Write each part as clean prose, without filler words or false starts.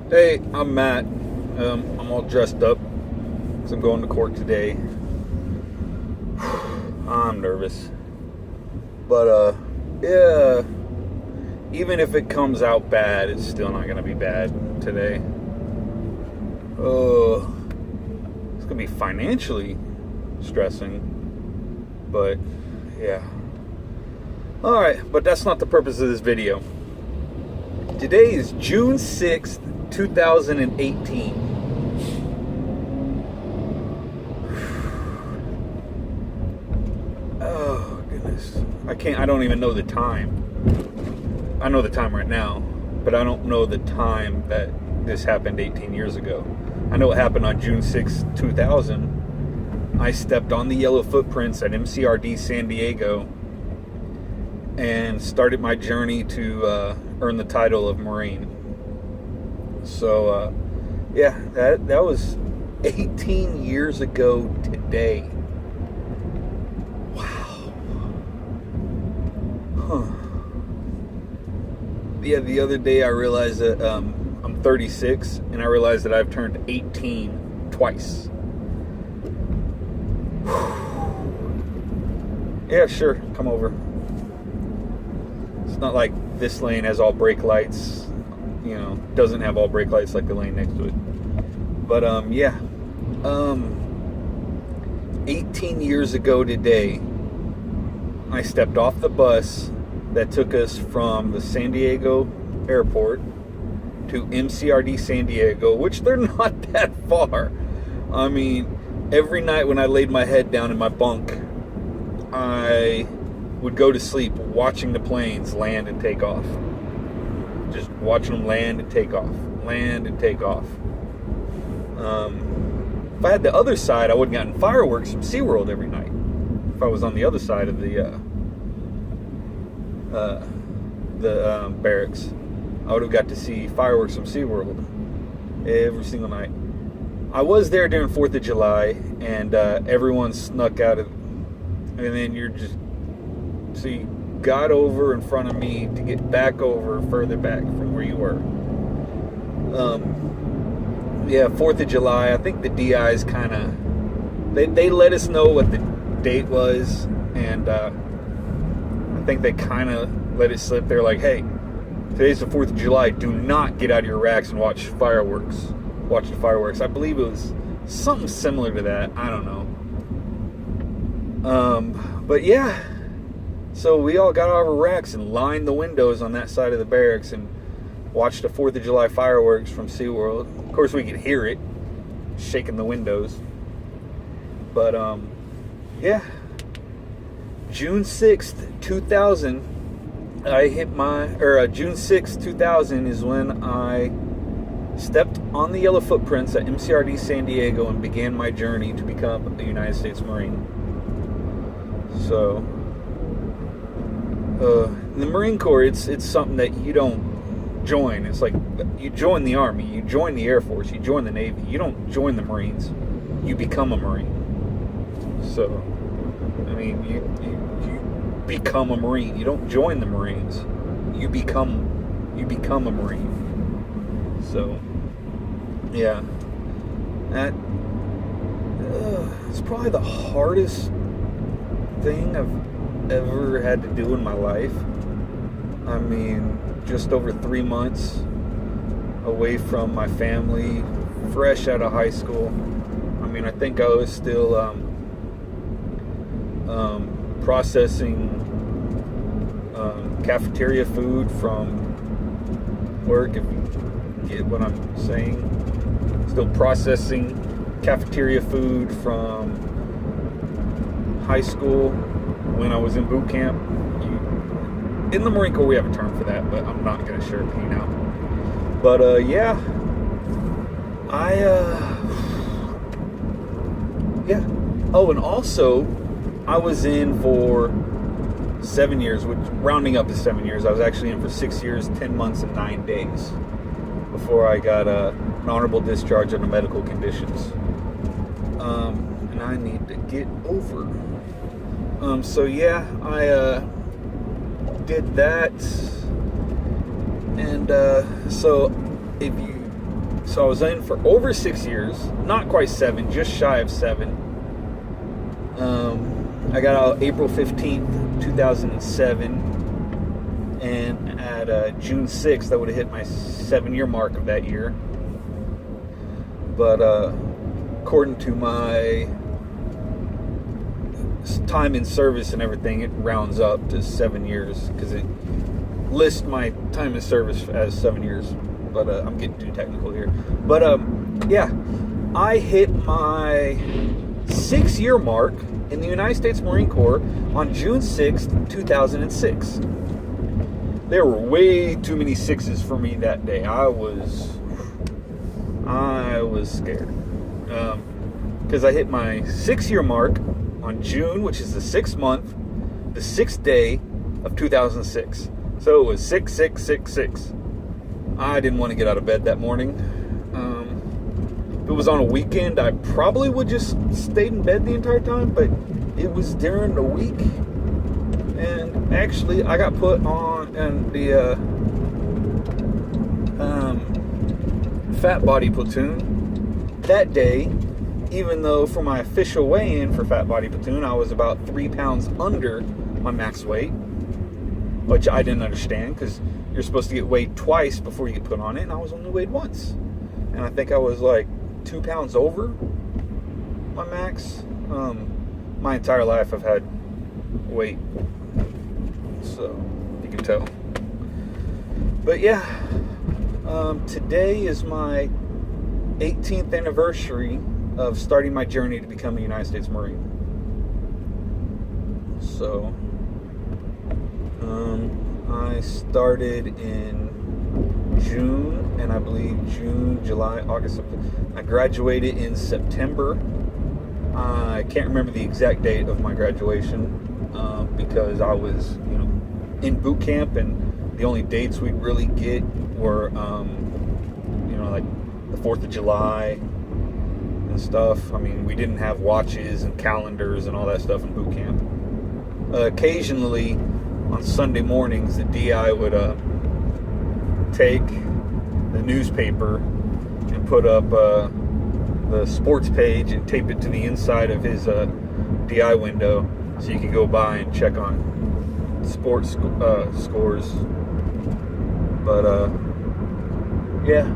Hey, I'm Matt. I'm all dressed up because I'm going to court today. I'm nervous. But, yeah, even if it comes out bad, it's still not going to be bad today. Oh, it's going to be financially stressing. But, yeah. Alright, but that's not the purpose of this video. Today is June 6th, 2018. Oh, goodness. I don't even know the time. I know the time right now, but I don't know the time that this happened 18 years ago. I know it happened on June 6th, 2000. I stepped on the yellow footprints at MCRD San Diego and started my journey to earn the title of Marine. So, yeah, that was 18 years ago today. Wow. Huh. Yeah, the other day I realized that I'm 36, and I realized that I've turned 18 twice. Yeah, sure, come over. It's not like this lane has all brake lights, doesn't have all brake lights like the lane next to it. But, yeah. 18 years ago today, I stepped off the bus that took us from the San Diego airport to MCRD San Diego, which they're not that far. I mean, every night when I laid my head down in my bunk, I would go to sleep watching the planes land and take off. Just watching them land and take off. Land and take off. If I had the other side, I would have gotten fireworks from SeaWorld every night. If I was on the other side of the barracks, I would have got to see fireworks from SeaWorld every single night. I was there during 4th of July, and everyone snuck out of, and then so you got over in front of me to get back over further back from where you were. Yeah, 4th of July, I think the DIs kind of, they let us know what the date was, and I think they kind of let it slip. They're like, hey, today's the 4th of July, do not get out of your racks and watch fireworks. Watch the fireworks. I believe it was something similar to that. I don't know. But yeah, so we all got out of our racks and lined the windows on that side of the barracks and watched the 4th of July fireworks from SeaWorld. Of course, we could hear it shaking the windows. But, yeah. June 6th, 2000, June 6th, 2000 is when I stepped on the yellow footprints at MCRD San Diego and began my journey to become a United States Marine. So, in the Marine Corps, it's something that you don't join. It's like you join the Army, you join the Air Force, you join the Navy. You don't join the Marines. You become a Marine. So, I mean, you become a Marine. You don't join the Marines. You become a Marine. So, yeah, that it's probably the hardest thing I've ever had to do in my life. I mean, just over 3 months away from my family, fresh out of high school. I mean, I think I was still processing cafeteria food from work, if you get what I'm saying. Still processing cafeteria food from high school when I was in boot camp. In the Marine Corps, we have a term for that, but I'm not going to share it with you now. But, yeah. Yeah. Oh, and also, I was in for 7 years, which, rounding up to 7 years, I was actually in for 6 years, 10 months, and 9 days before I got an honorable discharge under medical conditions. And I need to get over. So, yeah, I did that. And so if you So I was in for over 6 years, not quite 7, just shy of 7. I got out April 15th, 2007, and at June 6th, I would have hit my 7-year mark of that year. But according to my time in service and everything, it rounds up to 7 years, because it lists my time in service as 7 years. But I'm getting too technical here. But yeah, I hit my 6-year mark in the United States Marine Corps on June 6th, 2006. There were way too many sixes for me that day. I was scared. Because I hit my 6-year mark on June, which is the 6th month, the 6th day of 2006. So it was 6-6-6-6. I didn't want to get out of bed that morning. If it was on a weekend, I probably would just stayed in bed the entire time, but it was during the week. And actually, I got put on in the fat body platoon that day, even though for my official weigh-in for fat body platoon, I was about 3 pounds under my max weight, which I didn't understand, because you're supposed to get weighed twice before you get put on it, and I was only weighed once. And I think I was like 2 pounds over my max. My entire life I've had weight, so you can tell. But yeah, today is my 18th anniversary of starting my journey to become a United States Marine. So I started in June, and I believe June, July, August, I graduated in September. I can't remember the exact date of my graduation, because I was, in boot camp, and the only dates we'd really get were, like the 4th of July and stuff. I mean, we didn't have watches and calendars and all that stuff in boot camp. Occasionally, on Sunday mornings, the DI would take the newspaper and put up the sports page and tape it to the inside of his DI window, so you could go by and check on sports scores. But yeah.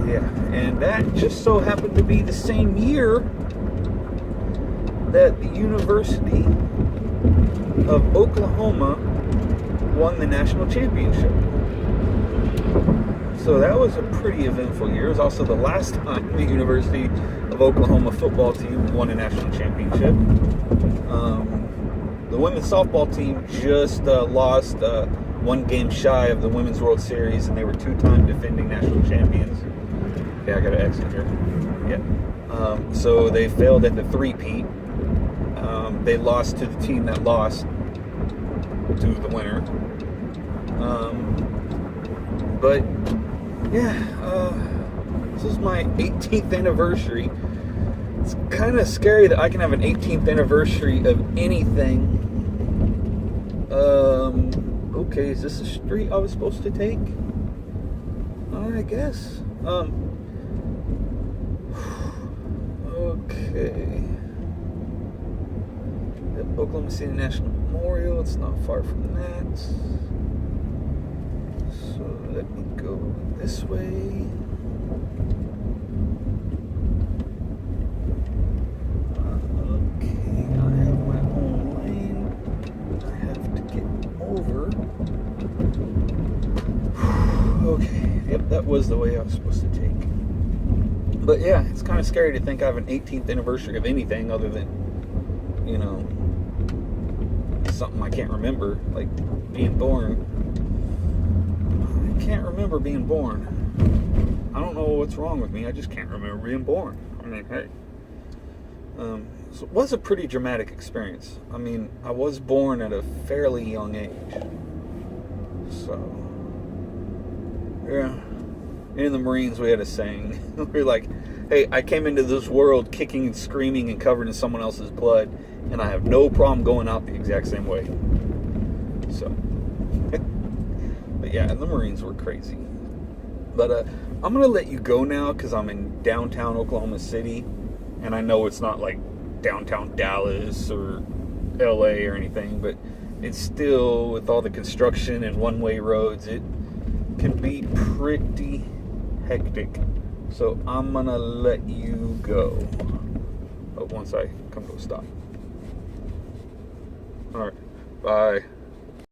Yeah, and that just so happened to be the same year that the University of Oklahoma won the national championship. So that was a pretty eventful year. It was also the last time the University of Oklahoma football team won a national championship. The women's softball team just lost one game shy of the Women's World Series, and they were 2-time defending national champions. Yeah, I got to exit here. Yeah. So they failed at the three-peat. They lost to the team that lost to the winner. But yeah, this is my 18th anniversary. It's kind of scary that I can have an 18th anniversary of anything. Okay, is this a street I was supposed to take? I guess. Okay. The Oklahoma City National Memorial, it's not far from that. So let me go this way. Okay, I have my own lane. I have to get over. Okay, yep, that was the way I was supposed to take. But yeah, it's kind of scary to think I have an 18th anniversary of anything other than, something I can't remember, like being born. I can't remember being born. I don't know what's wrong with me. I just can't remember being born. I mean, hey. So it was a pretty dramatic experience. I mean, I was born at a fairly young age. So, yeah. In the Marines, we had a saying. We were like, hey, I came into this world kicking and screaming and covered in someone else's blood, and I have no problem going out the exact same way. So, yeah, the Marines were crazy. But I'm going to let you go now because I'm in downtown Oklahoma City. And I know it's not like downtown Dallas or LA or anything, but it's still, with all the construction and one-way roads, it can be pretty hectic. So I'm going to let you go. But once I come to a stop. All right. Bye.